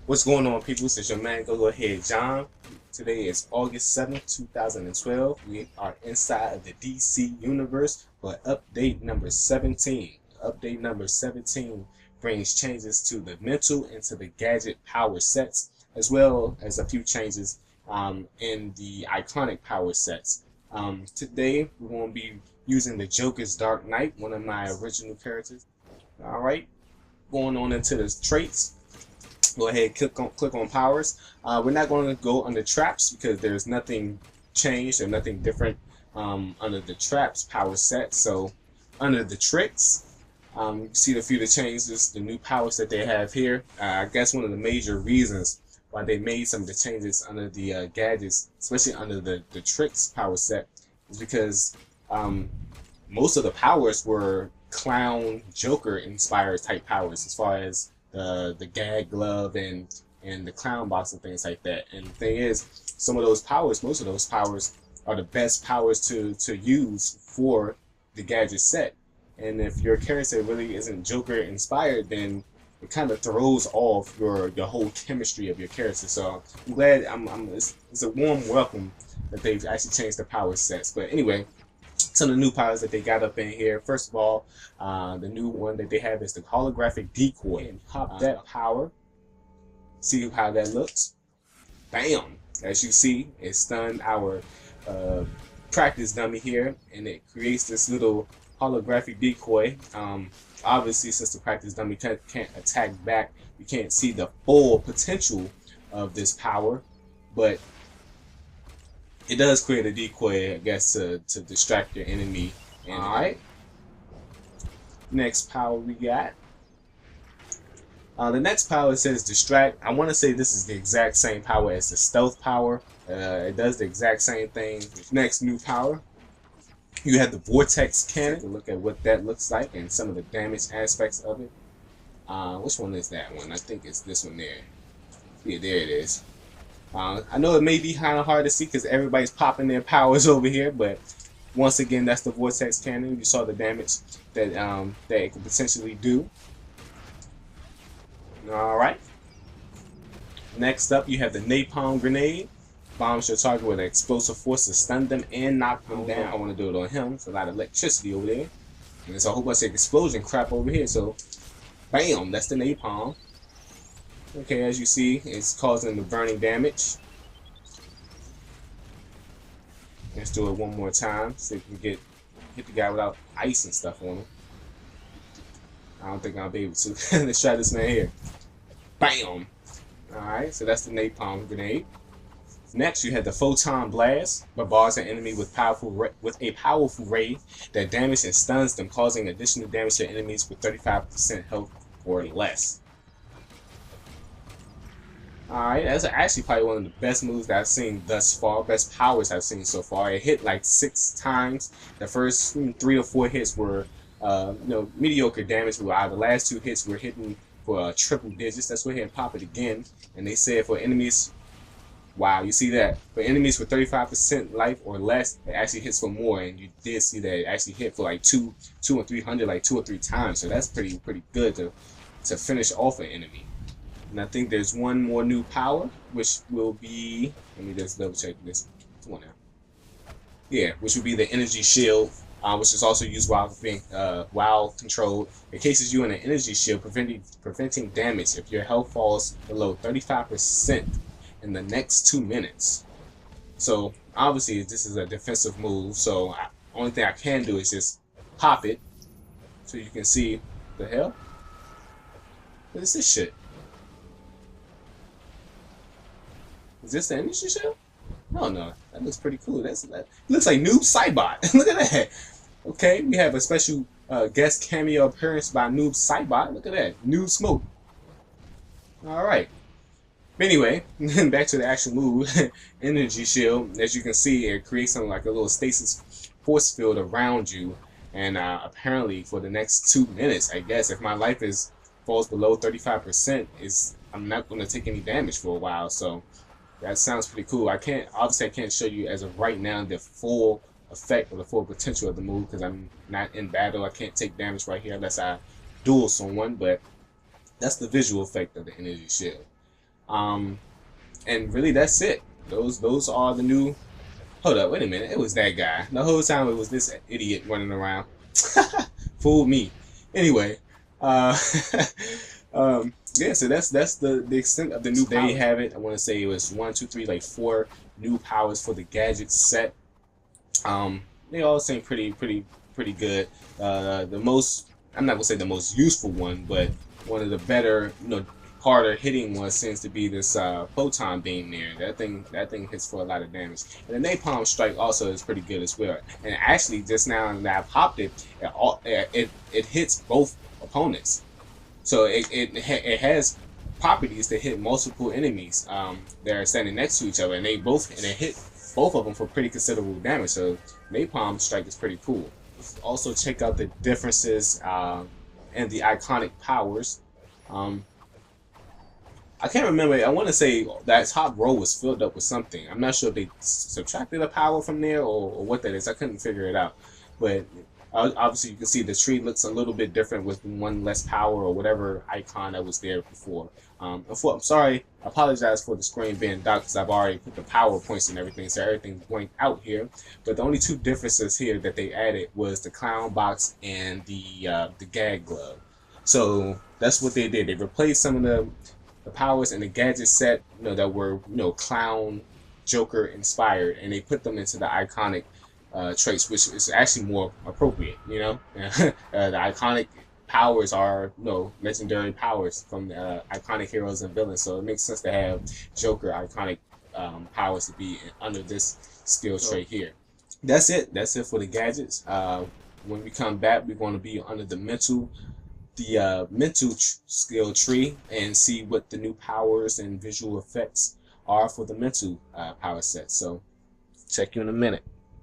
What's going on, people? It's your man, Go Ahead John. Today is August 7th, 2012. We are inside of the DC universe for update number 17. Update number 17 brings changes to the mental and to the gadget power sets, as well as a few changes in the iconic power sets. Today, we're going to be using the Joker's Dark Knight, one of my original characters. All right, going on into the traits. Go ahead, click on powers. We're not going to go under traps because there's nothing changed or nothing different under the traps power set. So under the tricks, you see a few of the changes, the new powers that they have here. I guess one of the major reasons why they made some of the changes under the gadgets, especially under the tricks power set, is because most of the powers were clown Joker inspired type powers, as far as the gag glove and the clown box and things like that. And the thing is, some of those powers, most of those powers, are the best powers to use for the gadget set. And if your character really isn't Joker inspired, then it kind of throws off your whole chemistry of your character. So I'm glad it's a warm welcome that they've actually changed the power sets. But anyway, some of the new powers that they got up in here. First of all, the new one that they have is the holographic decoy. And pop that power. See how that looks. Bam! As you see, it stunned our practice dummy here, and it creates this little holographic decoy. Obviously, since the practice dummy can't attack back, you can't see the full potential of this power, but it does create a decoy, I guess, to distract your enemy. Alright. Next power we got. The next power says distract. I want to say this is the exact same power as the stealth power. It does the exact same thing. Next new power, you have the vortex cannon. Take a look at what that looks like and some of the damage aspects of it. Which one is that one? I think it's this one there. Yeah, there it is. I know it may be kind of hard to see because everybody's popping their powers over here, but once again, that's the vortex cannon. You saw the damage that that it could potentially do. All right. Next up, you have the Napalm grenade. Bombs your target with an explosive force to stun them and knock them down. I want to do it on him. It's a lot of electricity over there, and there's a whole bunch of explosion crap over here. So, bam! That's the Napalm. Okay, as you see, it's causing the burning damage. Let's do it one more time, so we can get the guy without ice and stuff on him. I don't think I'll be able to. Let's try this man here. Bam! Alright, so that's the Napalm grenade. Next, you have the Photon Blast, bombards an enemy with a powerful ray that damages and stuns them, causing additional damage to enemies with 35% health or less. Alright, that's actually probably one of the best moves that I've seen thus far, best powers I've seen so far. It hit like 6 times. The first 3 or 4 hits were mediocre damage, while the last 2 hits were hitting for triple digits. Let's go ahead and pop it again. And they said for enemies, wow, you see that? For enemies with 35% life or less, it actually hits for more. And you did see that it actually hit for like 2 or 300, like 2 or 3 times. So that's pretty good to finish off an enemy. And I think there's one more new power, which will be, let me just double check this. Come on now. Yeah, which will be the energy shield, which is also used while controlled. It cases you in an energy shield, preventing damage if your health falls below 35% in the next 2 minutes. So obviously this is a defensive move, so only thing I can do is just pop it so you can see the hell. What is this shit? Is this the energy shield? No, that looks pretty cool. That looks like Noob Saibot. Look at that. Okay, we have a special guest cameo appearance by Noob Saibot. Look at that, Noob Smoke. All right. Anyway, back to the actual move. Energy shield. As you can see, it creates something like a little stasis force field around you, and apparently for the next 2 minutes, I guess, if my life falls below 35%, I'm not going to take any damage for a while. So that sounds pretty cool. Obviously I can't show you as of right now the full effect or the full potential of the move because I'm not in battle. I can't take damage right here unless I duel someone, but that's the visual effect of the energy shield. And really that's it. Those are the new. Hold up, wait a minute. It was that guy. The whole time it was this idiot running around. Fooled me. Anyway, uh, yeah. So that's the extent of the new. There you have it. I want to say it was 1, 2, 3, like 4 new powers for the gadget set. They all seem pretty good. The most, I'm not gonna say the most useful one, but one of the better, harder hitting ones seems to be this photon beam there. That thing hits for a lot of damage. And the napalm strike also is pretty good as well. And actually, just now that I popped it, it hits both opponents. So it has properties to hit multiple enemies that are standing next to each other, and it hit both of them for pretty considerable damage. So napalm strike is pretty cool. Also check out the differences and the iconic powers. I can't remember. I want to say that top row was filled up with something. I'm not sure if they subtracted a power from there or what that is. I couldn't figure it out. But obviously you can see the tree looks a little bit different with one less power or whatever icon that was there before. I'm sorry. I apologize for the screen being dark because I've already put the power points and everything, so everything's blanked out here. But the only two differences here that they added was the clown box and the gag glove. So that's what they did. They replaced some of the powers in the gadget set, that were, clown, Joker inspired, and they put them into the iconic traits, which is actually more appropriate. The iconic powers are, legendary powers from the iconic heroes and villains, so it makes sense to have Joker iconic powers to be under this skill trait here. That's it. That's it for the gadgets. When we come back, we're going to be under the mental skill tree and see what the new powers and visual effects are for the mental power set. So check you in a minute.